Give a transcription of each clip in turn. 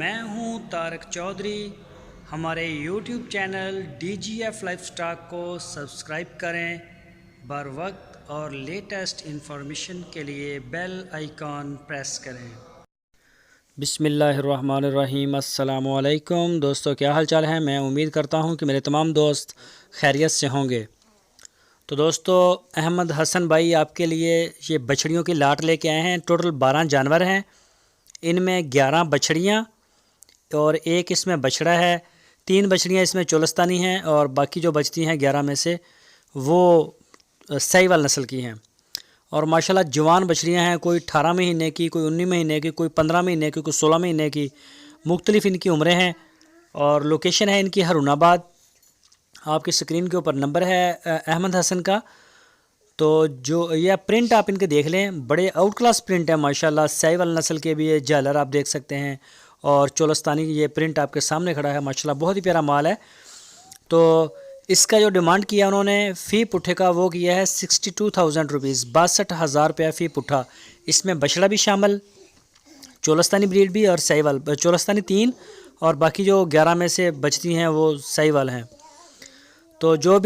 میں ہوں طارق چودھری۔ ہمارے YouTube channel DGF life stock کو سبسکرائب کریں۔ بر وقت اور لیٹسٹ انفارمیشن کے لیے بیل آئیکن پریس کریں۔ بسم اللہ الرحمن الرحیم۔ السلام علیکم دوستو، کیا حال چال ہے؟ میں امید کرتا ہوں کہ میرے تمام دوست خیریت سے ہوں گے۔ تو دوستو، احمد حسن بھائی آپ کے لیے یہ بچڑیوں کی لاٹ لے کے آئے ہیں۔ ٹوٹل 12 جانور ہیں، ان میں 11 بچڑیاں اور ایک اس میں بچڑا ہے۔ 3 بچڑیاں اس میں چولستانی ہیں اور باقی جو بچتی ہیں 11 میں سے وہ ساہیوال نسل کی ہیں، اور ماشاءاللہ جوان بچڑیاں ہیں۔ کوئی 18 مہینے کی، کوئی 19 مہینے کی، کوئی 15 مہینے کی، کوئی 16 مہینے کی، مختلف ان کی عمریں ہیں۔ اور لوکیشن ہے ان کی ہارون آباد۔ آپ کی سکرین کے اوپر نمبر ہے احمد حسن کا۔ تو جو یہ پرنٹ آپ ان کے دیکھ لیں، بڑے آؤٹ کلاس پرنٹ ہے ماشاءاللہ۔ ساہیوال نسل کے بھی یہ جالر آپ دیکھ سکتے ہیں، اور چولستانی یہ پرنٹ آپ کے سامنے کھڑا ہے ماشاءاللہ، بہت ہی پیارا مال ہے۔ تو اس کا جو ڈیمانڈ کیا انہوں نے فی پٹھے کا، وہ کیا ہے 62,000 روپیز، 62,000 روپیہ فی پٹھا۔ اس میں بچڑا بھی شامل، چولستانی بریڈ بھی، اور ساہیوال۔ چولستانی 3 اور باقی جو 11 میں سے بچتی ہیں وہ ساہیوال ہیں۔ تو جو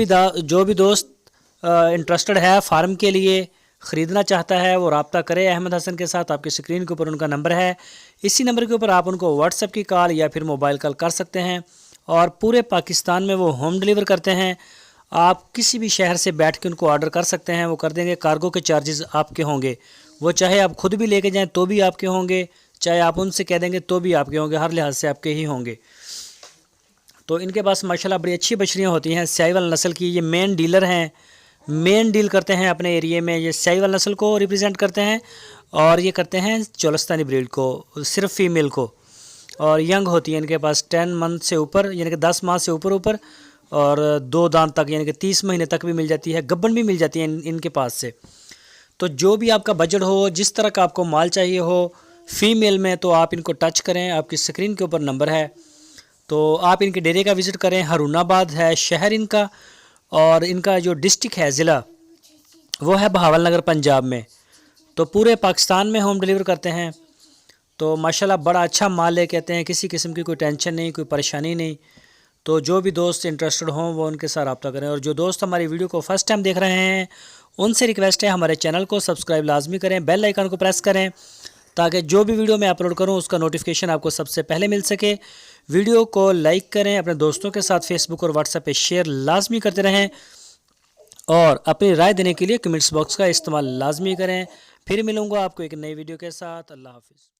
بھی دوست انٹرسٹڈ ہے فارم کے لیے، خریدنا چاہتا ہے، وہ رابطہ کرے احمد حسن کے ساتھ۔ آپ کی سکرین کے اوپر ان کا نمبر ہے، اسی نمبر کے اوپر آپ ان کو واٹس ایپ کی کال یا پھر موبائل کال کر سکتے ہیں، اور پورے پاکستان میں وہ ہوم ڈیلیور کرتے ہیں۔ آپ کسی بھی شہر سے بیٹھ کے ان کو آرڈر کر سکتے ہیں، وہ کر دیں گے۔ کارگو کے چارجز آپ کے ہوں گے، وہ چاہے آپ خود بھی لے کے جائیں تو بھی آپ کے ہوں گے، چاہے آپ ان سے کہہ دیں گے تو بھی آپ کے ہوں گے، ہر لحاظ سے آپ کے ہی ہوں گے۔ تو ان کے پاس ماشاءاللہ بڑی اچھی بچڑیاں ہوتی ہیں ساہیوال نسل کی۔ یہ مین ڈیلر ہیں، مین ڈیل کرتے ہیں اپنے ایریے میں۔ یہ ساہیوال نسل کو ریپرزینٹ کرتے ہیں، اور یہ کرتے ہیں چولستانی بریڈ کو، صرف فیمیل کو، اور ینگ ہوتی ہے ان کے پاس 10 منتھ سے اوپر، یعنی کہ 10 ماہ سے اوپر، اور 2 دانت تک، یعنی کہ 30 مہینے تک بھی مل جاتی ہے، گبن بھی مل جاتی ہے ان کے پاس سے۔ تو جو بھی آپ کا بجٹ ہو، جس طرح کا آپ کو مال چاہیے ہو فیمیل میں، تو آپ ان کو ٹچ کریں۔ آپ کی سکرین کے اوپر نمبر ہے، تو آپ ان کے ڈیرے کا وزٹ کریں۔ ہارون آباد ہے شہر ان کا، اور ان کا جو ڈسٹرکٹ ہے، ضلع، وہ ہے بہاول نگر پنجاب میں۔ تو پورے پاکستان میں ہوم ڈیلیور کرتے ہیں۔ تو ماشاءاللہ بڑا اچھا مال لے کے آتے ہیں، کسی قسم کی کوئی ٹینشن نہیں، کوئی پریشانی نہیں۔ تو جو بھی دوست انٹرسٹڈ ہوں وہ ان کے ساتھ رابطہ کریں، اور جو دوست ہماری ویڈیو کو فرسٹ ٹائم دیکھ رہے ہیں ان سے ریکویسٹ ہے ہمارے چینل کو سبسکرائب لازمی کریں، بیل آئیکن کو پریس کریں، تاکہ جو بھی ویڈیو میں اپلوڈ کروں اس کا نوٹیفیکیشن آپ کو سب سے پہلے مل سکے۔ ویڈیو کو لائک کریں، اپنے دوستوں کے ساتھ فیس بک اور واٹس ایپ پہ شیئر لازمی کرتے رہیں، اور اپنی رائے دینے کے لیے کمنٹس باکس کا استعمال لازمی کریں۔ پھر ملوں گا آپ کو ایک نئی ویڈیو کے ساتھ۔ اللہ حافظ۔